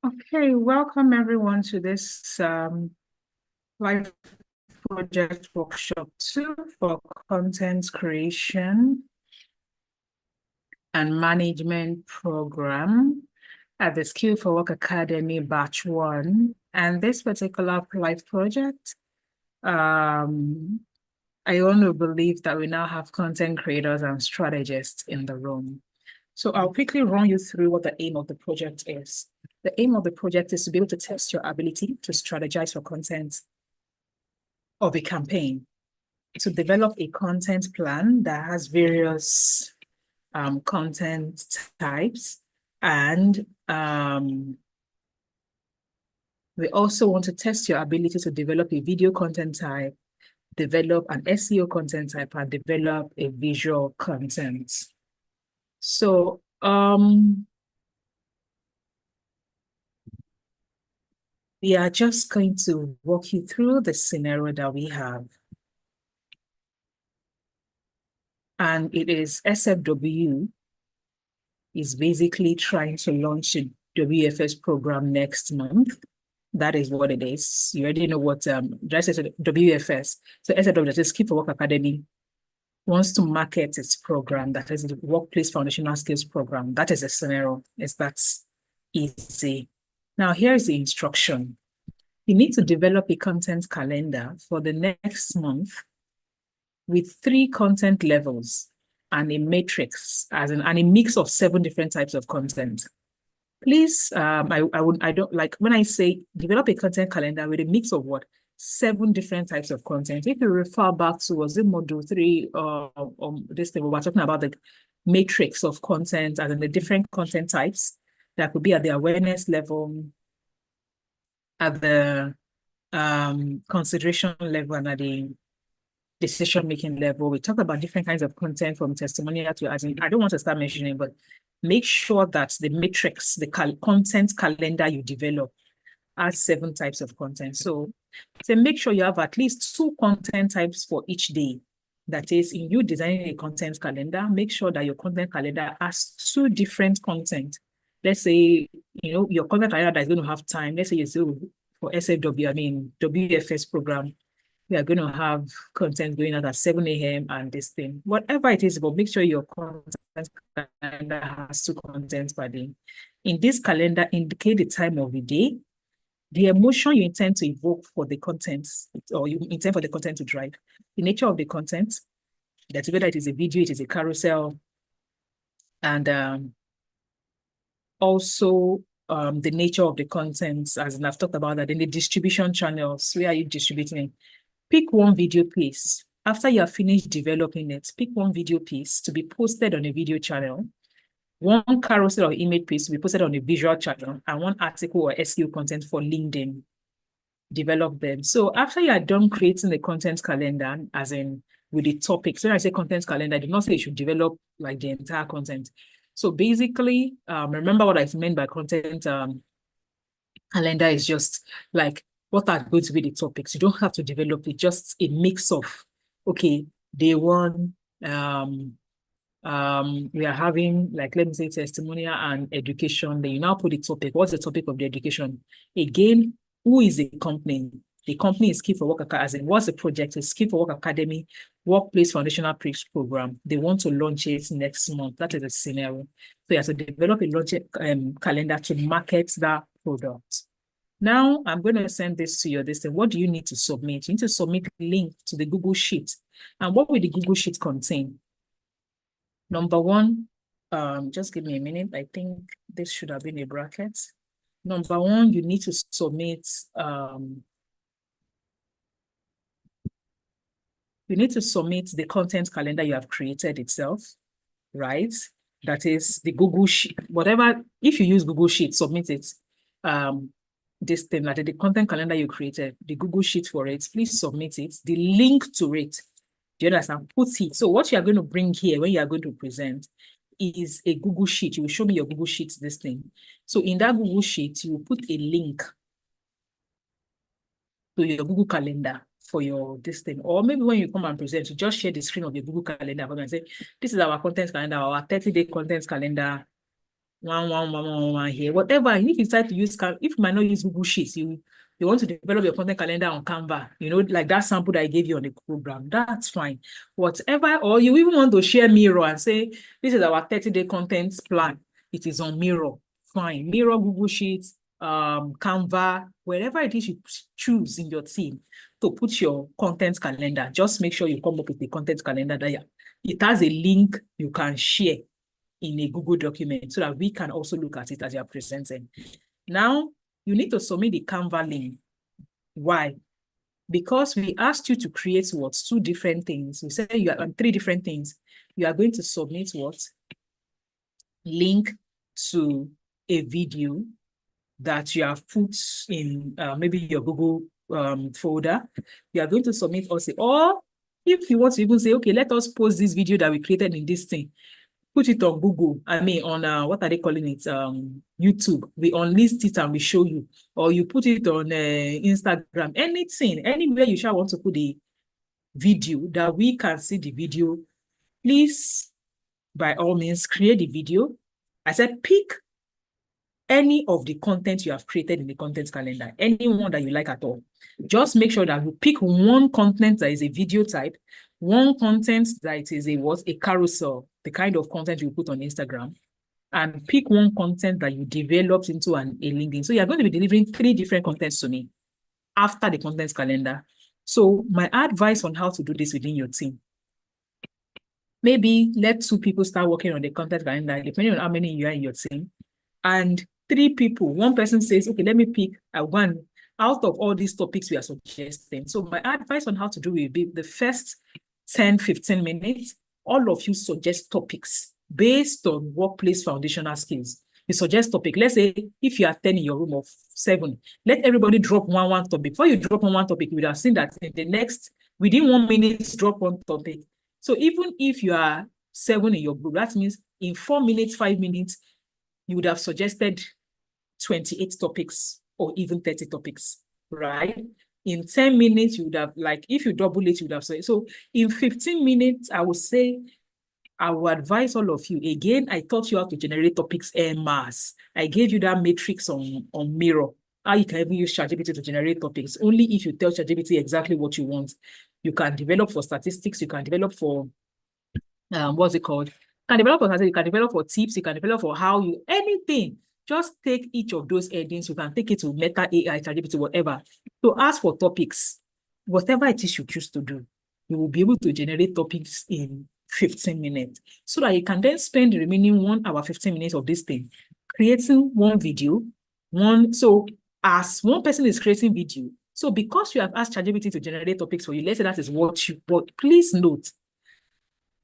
Okay, welcome everyone to this live project workshop 2 for content creation and management program at the Skill for Work Academy Batch 1. And this particular live project, I want to believe that we now have content creators and strategists in the room. So I'll quickly run you through what the aim of the project is. The aim of the project is to be able to test your ability to strategize for content of a campaign, to develop a content plan that has various content types. And we also want to test your ability to develop a video content type, develop an SEO content type, and develop a visual content. So we are just going to walk you through the scenario that we have. And it is SFW is basically trying to launch a WFS program next month. That is what it is. You already know what just WFS. So SFW, that is Skill for Work Academy, wants to market its program, that is the Workplace Foundational Skills Program. That is a scenario. It's that easy. Now, here is the instruction. You need to develop a content calendar for the next month with 3 content levels and a matrix, and a mix of 7 different types of content. Please, I don't like when I say develop a content calendar with a mix of what? 7 different types of content. If you refer back to was it module 3 this thing, we were talking about the matrix of content and the different content types that could be at the awareness level, at the consideration level, and at the decision-making level. We talk about different kinds of content from testimonial to, as in, I don't want to start mentioning, but make sure that the matrix, the content calendar you develop has 7 types of content. So make sure you have at least 2 content types for each day. That is, in you designing a content calendar, make sure that your content calendar has 2 different content. Let's say, your content calendar is going to have time. Let's say you say for SFW, WFS program, we are going to have content going out at 7 a.m. and this thing. Whatever it is, but make sure your content calendar has 2 contents per day. In this calendar, indicate the time of the day, the emotion you intend to evoke for the content, or you intend for the content to drive, the nature of the content, that whether it is a video, it is a carousel, and also the nature of the contents, as I've talked about that, in the distribution channels, where are you distributing? Pick one video piece. After you have finished developing it, pick one video piece to be posted on a video channel, one carousel or image piece to be posted on a visual channel, and one article or SEO content for LinkedIn. Develop them. So after you are done creating the content calendar, as in with the topics, when I say content calendar, I did not say you should develop like the entire content. So basically, remember what I meant by content calendar is just like what are going to be the topics. You don't have to develop it, just a mix of, okay, day 1, we are having, like, let me say testimonial and education. Then you now put the topic. What's the topic of the education? Again, who is the company? The company is Skill for Work Academy. As in, what's the project? It's Skill for Work Academy Workplace Foundational Program. They want to launch it next month. That is the scenario. So you have to develop a launch calendar to market that product. Now, I'm going to send this to you. What do you need to submit? You need to submit a link to the Google Sheet. And what will the Google Sheet contain? Number 1, just give me a minute. I think this should have been a bracket. Number 1, you need to submit, the content calendar you have created itself, right? That is the Google Sheet. Whatever, if you use Google Sheet, submit it. This thing, that the content calendar you created, the Google Sheet for it, please submit it. The link to it, do you understand? Put it. So what you are going to bring here when you are going to present is a Google Sheet. You will show me your Google Sheet, this thing. So in that Google Sheet, you will put a link to your Google Calendar for your this thing. Or maybe when you come and present, you just share the screen of your Google Calendar and say, this is our content calendar, our 30-day content calendar. one here, whatever. And if you decide to use, if you might not use Google Sheets, you want to develop your content calendar on Canva, like that sample that I gave you on the program, that's fine. Whatever, or you even want to share Miro and say, this is our 30-day content plan. It is on Miro. Fine. Miro, Google Sheets, Canva, wherever it is you choose in your team to put your content calendar, just make sure you come up with the content calendar that it has a link you can share in a Google document so that we can also look at it as you're presenting. Now, you need to submit the Canva link. Why? Because we asked you to create what? 2 different things. We said you are on 3 different things. You are going to submit what? Link to a video that you have put in maybe your Google folder. You are going to submit also, or if you want to even say, okay, let us post this video that we created in this thing, put it on Google, on what are they calling it? YouTube. We unlist it and we show you. Or you put it on Instagram, anything, anywhere you shall want to put the video that we can see the video. Please, by all means, create the video. I said pick any of the content you have created in the content calendar, any one that you like at all. Just make sure that you pick one content that is a video type, one content that is a carousel, the kind of content you put on Instagram, and pick one content that you developed into a LinkedIn. So you're going to be delivering 3 different contents to me after the content calendar. So my advice on how to do this within your team, maybe let 2 people start working on the content calendar, depending on how many you are in your team, and 3 people, one person says, okay, let me pick one out of all these topics we are suggesting. So my advice on how to do it will be the first 10, 15 minutes, all of you suggest topics based on workplace foundational skills. You suggest topic. Let's say if you are 10 in your room of 7, let everybody drop one topic. Before you drop one topic, you would have seen that in the next, within 1 minute, drop one topic. So even if you are 7 in your group, that means in 4 minutes, 5 minutes, you would have suggested 28 topics or even 30 topics, right? In 10 minutes, you would have, like, if you double it, you would have said, so in 15 minutes, I would say, I will advise all of you. Again, I taught you how to generate topics en masse. I gave you that matrix on Miro. How you can even use ChatGPT to generate topics. Only if you tell ChatGPT exactly what you want. You can develop for statistics. You can develop for, what's it called? You can develop for statistics. You can develop for tips. You can develop for how you, anything. Just take each of those headings. You can take it to Meta AI, ChatGPT, whatever. To ask for topics, whatever it is you choose to do, you will be able to generate topics in 15 minutes, so that you can then spend the remaining 1 hour, 15 minutes of this thing, creating one video, so as one person is creating video, so because you have asked ChatGPT to generate topics for you, let's say that is what you, but please note,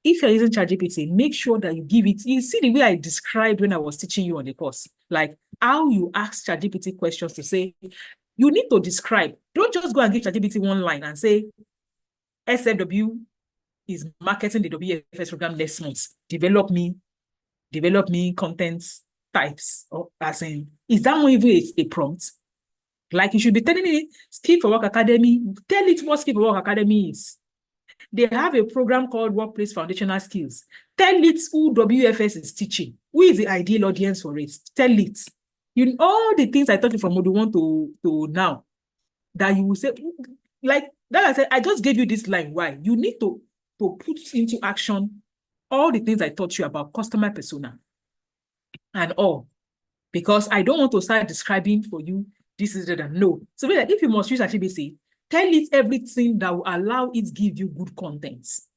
if you're using ChatGPT, make sure that you give it, you see the way I described when I was teaching you on the course, like how you ask ChatGPT questions to say, you need to describe, don't just go and give ChatGPT one line and say, SFW is marketing the WFS program next month. Develop me content types. Or as in, is that one even a prompt? Like you should be telling it, Skill for Work Academy, tell it what Skill for Work Academy is. They have a program called Workplace Foundational Skills. Tell it who WFS is teaching. Who is the ideal audience for it? Tell it. All the things I taught you from Module 1 to now, that you will say, like that I said, I just gave you this line. Why? You need to put into action all the things I taught you about customer persona and all, because I don't want to start describing for you, this is that. No. So if you must use HBC, tell it everything that will allow it give you good contents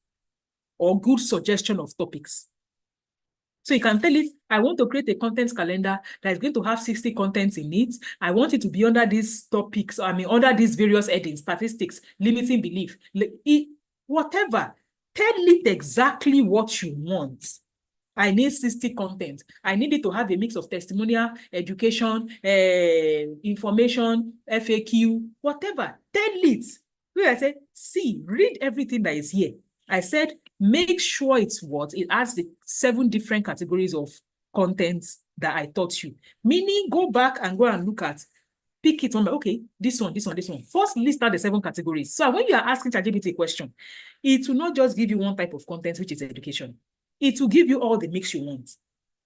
or good suggestion of topics. So you can tell it, I want to create a content calendar that is going to have 60 contents in it. I want it to be under these topics, under these various headings, statistics, limiting belief, whatever. Tell it exactly what you want. I need 60 content. I need it to have a mix of testimonial, education, information, FAQ, whatever. Tell it. Where I said, see, read everything that is here. I said, make sure it has the 7 different categories of contents that I taught you. Meaning, go back and look at, pick it on, okay, this one. First, list out the 7 categories. So when you are asking ChatGPT a question, it will not just give you one type of content, which is education. It will give you all the mix you want.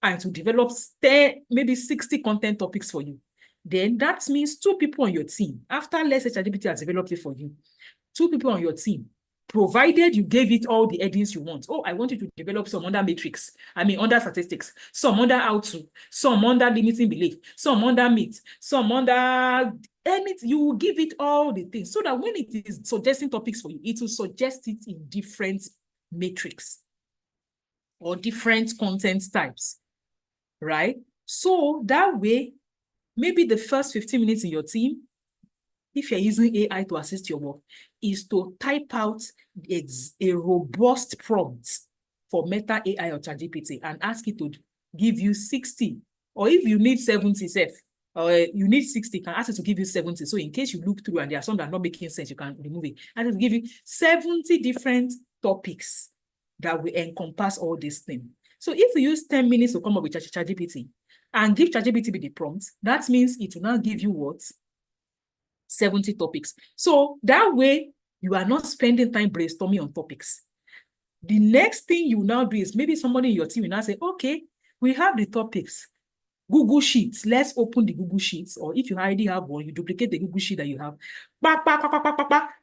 and to develop 10, maybe 60 content topics for you. Then that means 2 people on your team, after let's say ChatGPT has developed it for you, 2 people on your team, provided you gave it all the headings you want. Oh, I want you to develop some under matrix, under statistics, some under how to, some under limiting belief, some under myth, some under anything. You will give it all the things so that when it is suggesting topics for you, it will suggest it in different matrix or different content types, right? So that way, maybe the first 15 minutes in your team, if you're using AI to assist your work, is to type out a robust prompt for Meta AI or ChatGPT and ask it to give you 60. Or if you need 70, or you need 60, you can ask it to give you 70. So in case you look through and there are some that are not making sense, you can remove it. And it will give you 70 different topics that will encompass all these things. So if you use 10 minutes to come up with ChatGPT and give ChatGPT the prompt, that means it will now give you what? 70 topics. So that way, you are not spending time brainstorming on topics. The next thing you now do is maybe somebody in your team will now say, okay, we have the topics. Google Sheets, let's open the Google Sheets. Or if you already have one, you duplicate the Google Sheet that you have.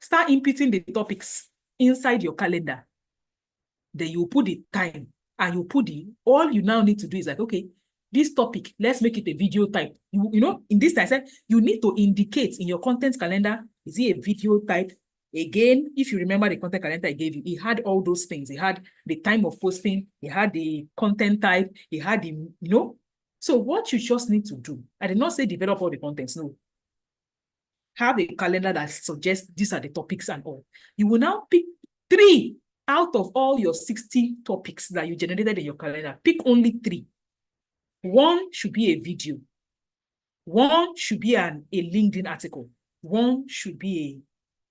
Start inputting the topics inside your calendar. Then you put the time and you put all you now need to do is like, okay, this topic, let's make it a video type. You know, in this time, you need to indicate in your content calendar, is it a video type? Again, if you remember the content calendar I gave you, it had all those things. It had the time of posting, it had the content type, it had the, So what you just need to do, I did not say develop all the contents, no. Have a calendar that suggests these are the topics and all. You will now pick 3 out of all your 60 topics that you generated in your calendar. Pick only 3. 1 should be a video. 1 should be a LinkedIn article. 1 should be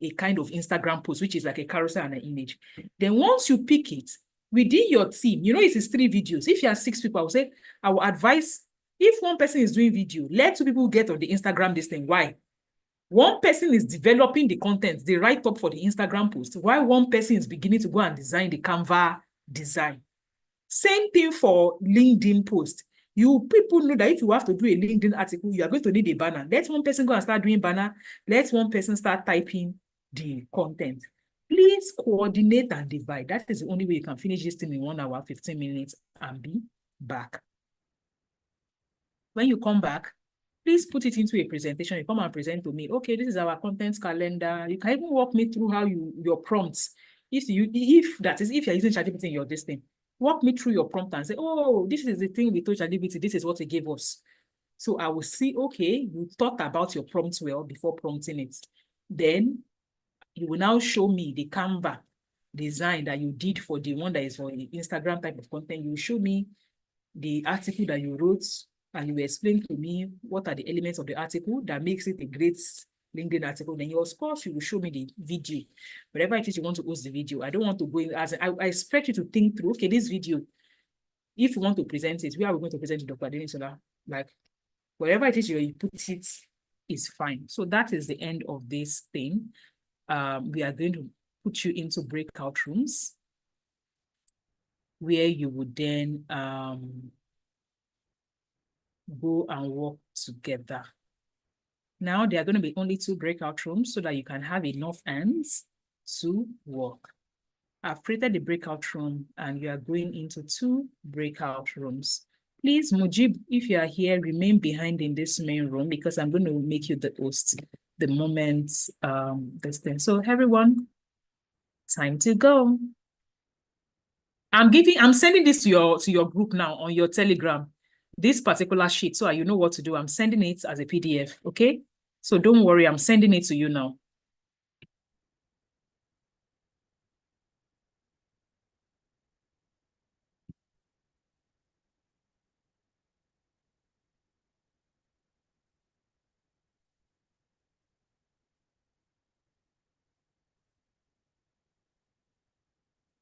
a kind of Instagram post, which is like a carousel and an image. Then once you pick it, within your team, it is 3 videos. If you have 6 people, I will advise, if 1 person is doing video, let 2 people get on the Instagram this thing. Why? 1 person is developing the content, the write-up for the Instagram post, while 1 person is beginning to go and design the Canva design. Same thing for LinkedIn post. People know that if you have to do a LinkedIn article, you are going to need a banner. Let 1 person go and start doing banner. Let 1 person start typing the content. Please coordinate and divide. That is the only way you can finish this thing in 1 hour, 15 minutes and be back. When you come back, please put it into a presentation. You come and present to me. Okay, this is our content calendar. You can even walk me through how your prompts. If you're using ChatGPT in your thing, walk me through your prompt and say, oh, this is the thing we told ChatGPT. This is what it gave us. So I will see, okay, you thought about your prompts well before prompting it. Then you will now show me the Canva design that you did for the one that is for the Instagram type of content. You will show me the article that you wrote, and you will explain to me what are the elements of the article that makes it a great LinkedIn article. Then, of course, you will show me the video. Whatever it is you want to host the video. I don't want to go in as I expect you to think through, okay, this video, if you want to present it, where are we going to present it, Dr. Adenisola? Like, wherever it is you put it is fine. So that is the end of this thing. We are going to put you into breakout rooms where you would then go and work together. Now there are going to be only 2 breakout rooms so that you can have enough hands to work. I've created the breakout room and you are going into 2 breakout rooms. Please, Mujib, if you are here, remain behind in this main room because I'm going to make you the host the moment this thing. So everyone, time to go. I'm sending this to your group now on your Telegram, this particular sheet, so you know what to do. I'm sending it as a PDF, okay? So don't worry, I'm sending it to you now.